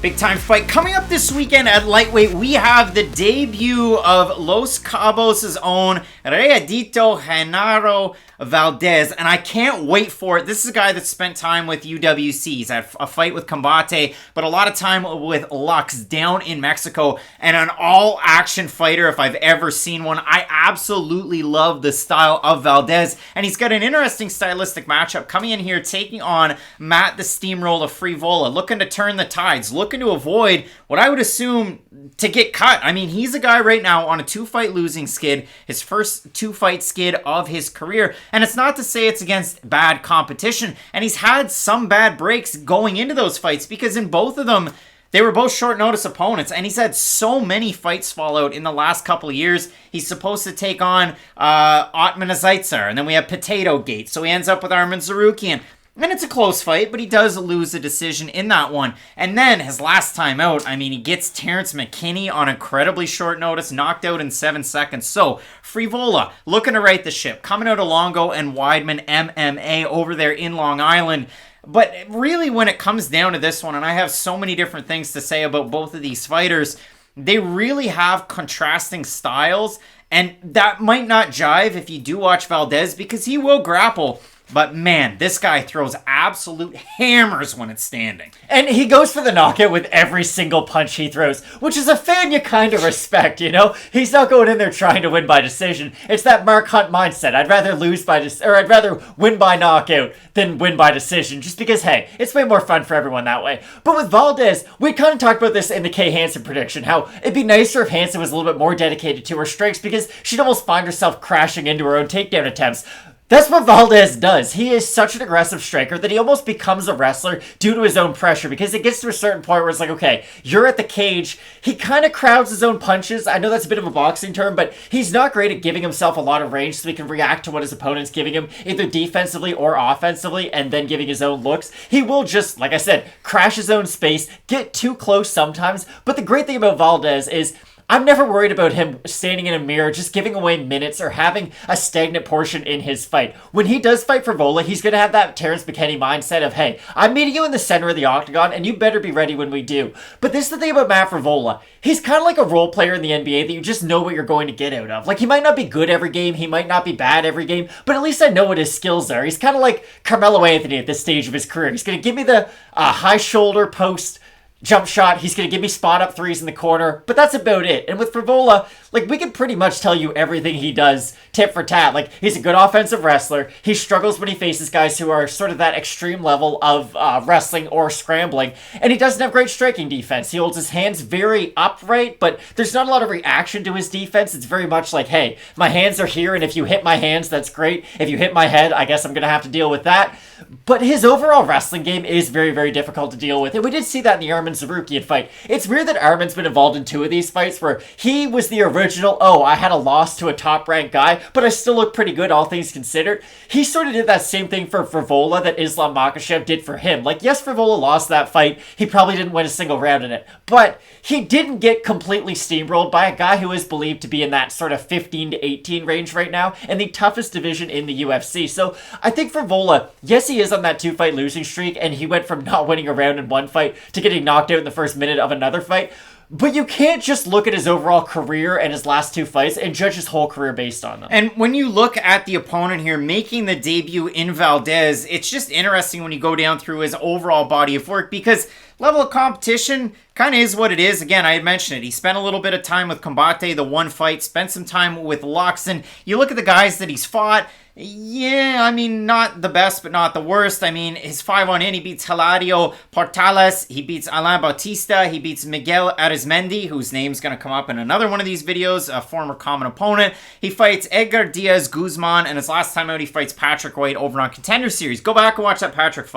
Big time fight coming up this weekend at lightweight. We have the debut of Los Cabos' own Rayadito Genaro Valdez, and I can't wait for it. This is a guy that spent time with UWC. He's had a fight with Combate, but a lot of time with Lux down in Mexico, and an all-action fighter if I've ever seen one. I absolutely love the style of Valdez, and he's got an interesting stylistic matchup coming in here, taking on Matt the Steamrolla Frevola, looking to turn the tides, looking to avoid what I would assume to get cut. I mean, he's a guy right now on a 2-fight losing skid, his first 2-fight skid of his career. And it's not to say it's against bad competition. And he's had some bad breaks going into those fights because in both of them, they were both short notice opponents. And he's had so many fights fall out in the last couple of years. He's supposed to take on Otman Zaitsar. And then we have Potato Gate. So he ends up with Arman Zarukian. And it's a close fight, but he does lose a decision in that one. And then his last time out, I mean, he gets Terrence McKinney on incredibly short notice, knocked out in 7 seconds. So, Frevola looking to right the ship, coming out of Longo and Weidman MMA over there in Long Island. But really, when it comes down to this one, and I have so many different things to say about both of these fighters, they really have contrasting styles. And that might not jive if you do watch Valdez, because he will grapple. But man, this guy throws absolute hammers when it's standing. And he goes for the knockout with every single punch he throws, which is a fan you kind of respect, you know? He's not going in there trying to win by decision. It's that Mark Hunt mindset. I'd rather I'd rather win by knockout than win by decision, just because, hey, it's way more fun for everyone that way. But with Valdez, we kind of talked about this in the Kay Hansen prediction, how it'd be nicer if Hansen was a little bit more dedicated to her strikes because she'd almost find herself crashing into her own takedown attempts. That's what Valdez does. He is such an aggressive striker that he almost becomes a wrestler due to his own pressure, because it gets to a certain point where it's like, okay, you're at the cage. He kind of crowds his own punches. I know that's a bit of a boxing term, but he's not great at giving himself a lot of range so he can react to what his opponent's giving him, either defensively or offensively, and then giving his own looks. He will just, like I said, crash his own space, get too close sometimes. But the great thing about Valdez is I'm never worried about him standing in a mirror, just giving away minutes or having a stagnant portion in his fight. When he does fight Frevola, he's going to have that Terrence McKinney mindset of, hey, I'm meeting you in the center of the octagon, and you better be ready when we do. But this is the thing about Matt Frevola. He's kind of like a role player in the NBA that you just know what you're going to get out of. Like, he might not be good every game, he might not be bad every game, but at least I know what his skills are. He's kind of like Carmelo Anthony at this stage of his career. He's going to give me the high shoulder post jump shot. He's going to give me spot up threes in the corner, but that's about it. And with Frevola, like, we can pretty much tell you everything he does tit for tat. Like, he's a good offensive wrestler. He struggles when he faces guys who are sort of that extreme level of wrestling or scrambling. And he doesn't have great striking defense. He holds his hands very upright, but there's not a lot of reaction to his defense. It's very much like, hey, my hands are here, and if you hit my hands, that's great. If you hit my head, I guess I'm going to have to deal with that. But his overall wrestling game is very, very difficult to deal with. And we did see that in the Arman Zarukian fight. It's weird that Arman's been involved in 2 of these fights where he was the original, oh, I had a loss to a top-ranked guy, but I still look pretty good, all things considered. He sort of did that same thing for Frevola that Islam Makhachev did for him. Like, yes, Frevola lost that fight. He probably didn't win a single round in it. But he didn't get completely steamrolled by a guy who is believed to be in that sort of 15 to 18 range right now, in the toughest division in the UFC. So I think Frevola, yes, he is on that 2-fight losing streak, and he went from not winning a round in one fight to getting knocked out in the first minute of another fight. But you can't just look at his overall career and his last 2 fights and judge his whole career based on them. And when you look at the opponent here making the debut in Valdez, it's just interesting when you go down through his overall body of work, because level of competition kind of is what it is. Again, I had mentioned it. He spent a little bit of time with Combate, the one fight, spent some time with Lux, and you look at the guys that he's fought. Yeah, I mean, not the best, but not the worst. I mean, his 5-on-in, he beats Hilario Portales, he beats Alain Bautista, he beats Miguel Arizmendi, whose name's going to come up in another one of these videos, a former common opponent. He fights Edgar Diaz Guzman, and his last time out, he fights Patrick White over on Contender Series. Go back and watch that Patrick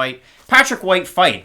White fight.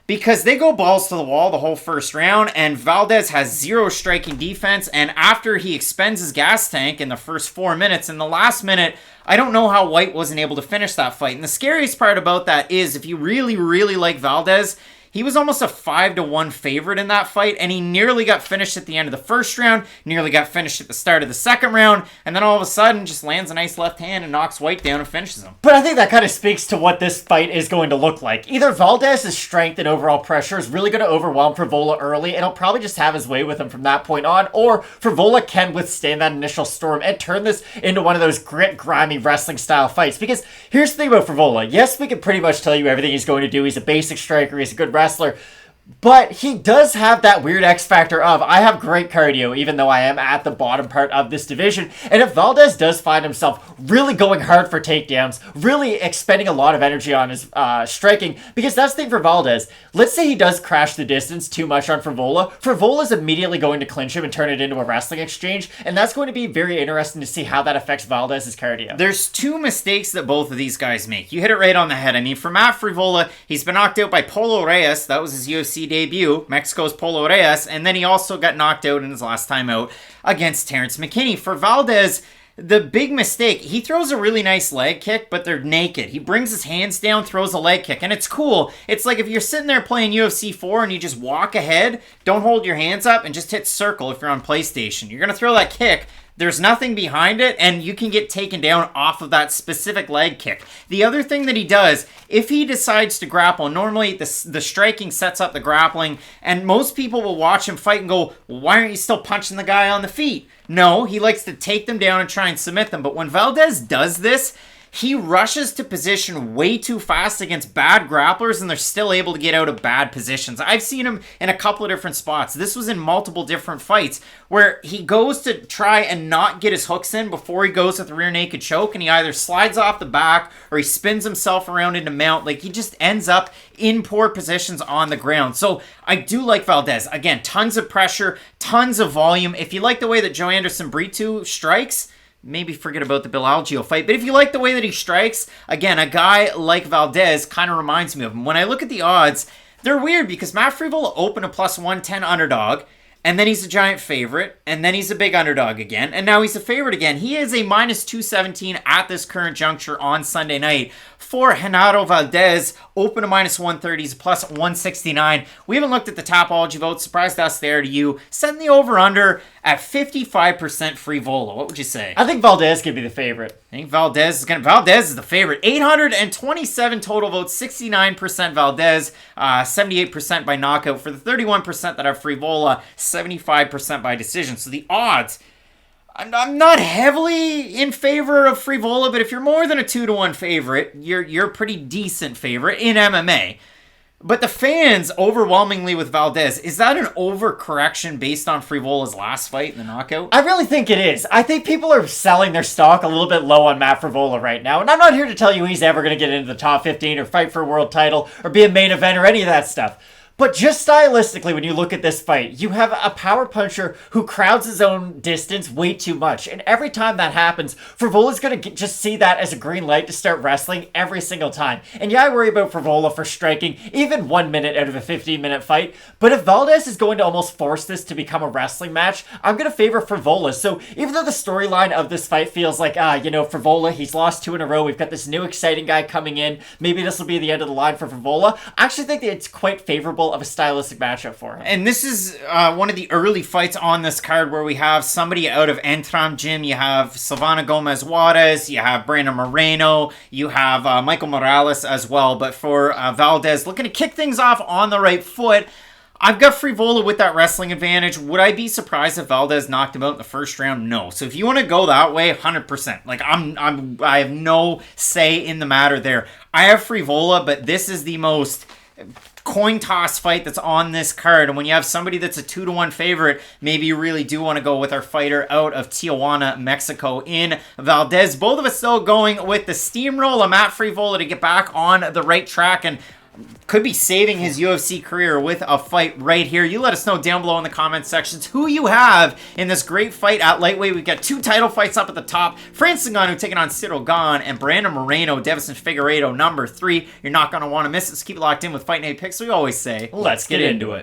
Because they go balls to the wall the whole first round, and Valdez has 0 striking defense, and after he expends his gas tank in the first 4 minutes, in the last minute, I don't know how White wasn't able to finish that fight. And the scariest part about that is, if you really, really like Valdez, he was almost a 5-1 favorite in that fight, and he nearly got finished at the end of the first round, nearly got finished at the start of the second round, and then all of a sudden just lands a nice left hand and knocks White down and finishes him. But I think that kind of speaks to what this fight is going to look like. Either Valdez's strength and overall pressure is really going to overwhelm Frevola early, and he'll probably just have his way with him from that point on, or Frevola can withstand that initial storm and turn this into one of those grit, grimy wrestling style fights. Because here's the thing about Frevola. Yes, we can pretty much tell you everything he's going to do. He's a basic striker. He's a good wrestler. But he does have that weird X factor of, I have great cardio, even though I am at the bottom part of this division. And if Valdez does find himself really going hard for takedowns, really expending a lot of energy on his striking, because that's the thing for Valdez. Let's say he does crash the distance too much on Frevola. Frevola's immediately going to clinch him and turn it into a wrestling exchange. And that's going to be very interesting to see how that affects Valdez's cardio. There's two mistakes that both of these guys make. You hit it right on the head. I mean, for Matt Frevola, he's been knocked out by Polo Reyes. That was his UFC debut, Mexico's Polo Reyes, and then he also got knocked out in his last time out against Terrence McKinney. For Valdez, the big mistake, he throws a really nice leg kick, but they're naked. He brings his hands down, throws a leg kick, and it's cool. It's like if you're sitting there playing UFC 4 and you just walk ahead, don't hold your hands up, and just hit circle if you're on PlayStation. You're going to throw that kick. There's nothing behind it, and you can get taken down off of that specific leg kick. The other thing that he does, if he decides to grapple, normally the striking sets up the grappling, and most people will watch him fight and go, well, why aren't you still punching the guy on the feet? No, he likes to take them down and try and submit them. But when Valdez does this, he rushes to position way too fast against bad grapplers, and they're still able to get out of bad positions. I've seen him in a couple of different spots. This was in multiple different fights where he goes to try and not get his hooks in before he goes with the rear naked choke, and he either slides off the back or he spins himself around into mount. Like, he just ends up in poor positions on the ground. So I do like Valdez. Again, tons of pressure, tons of volume. If you like the way that Joe Anderson Brito strikes, maybe forget about the Bill Algeo fight. But if you like the way that he strikes, again, a guy like Valdez kind of reminds me of him. When I look at the odds, they're weird because Matt Frevola opened a plus 110 underdog, and then he's a giant favorite, and then he's a big underdog again, and now he's a favorite again. He is a minus 217 at this current juncture on Sunday night. For Genaro Valdez, open to minus 130, he's plus 169. We haven't looked at the Tapology votes. Surprised us there to you. Setting the over-under at 55% Frevola. What would you say? I think Valdez could be the favorite. I think Valdez is the favorite. 827 total votes, 69% Valdez, 78% by knockout. For the 31% that have Frevola, 75% by decision. So the odds, I'm not heavily in favor of Frevola, but if you're more than a 2-1 favorite, you're a pretty decent favorite in MMA. But the fans overwhelmingly with Valdez, is that an overcorrection based on Frevola's last fight in the knockout? I really think it is. I think people are selling their stock a little bit low on Matt Frevola right now. And I'm not here to tell you he's ever going to get into the top 15 or fight for a world title or be a main event or any of that stuff. But just stylistically, when you look at this fight, you have a power puncher who crowds his own distance way too much. And every time that happens, Frevola's going to just see that as a green light to start wrestling every single time. And yeah, I worry about Frevola for striking even 1 minute out of a 15-minute fight. But if Valdez is going to almost force this to become a wrestling match, I'm going to favor Frevola. So even though the storyline of this fight feels like, Frevola, he's lost 2 in a row. We've got this new exciting guy coming in. Maybe this will be the end of the line for Frevola. I actually think that it's quite favorable of a stylistic matchup for him. And this is one of the early fights on this card where we have somebody out of Entram Gym. You have Silvana Gomez Juarez, you have Brandon Moreno, you have Michael Morales as well. But for Valdez, looking to kick things off on the right foot, I've got Frevola with that wrestling advantage. Would I be surprised if Valdez knocked him out in the first round? No. So if you want to go that way, 100%. Like I have no say in the matter there. I have Frevola, but this is the most coin toss fight that's on this card, and when you have somebody that's a 2-1 favorite, maybe you really do want to go with our fighter out of Tijuana, Mexico in Valdez. Both of us still going with the steamroller Matt Frevola to get back on the right track and could be saving his UFC career with a fight right here. You let us know down below in the comment sections who you have in this great fight at lightweight. We've got 2 title fights up at the top. Francis Ngannou taking on Cyril Gane, and Brandon Moreno, Davison Figueiredo, number 3. You're not going to want to miss it. So keep it locked in with Fight Night Picks. We always say, let's get into it.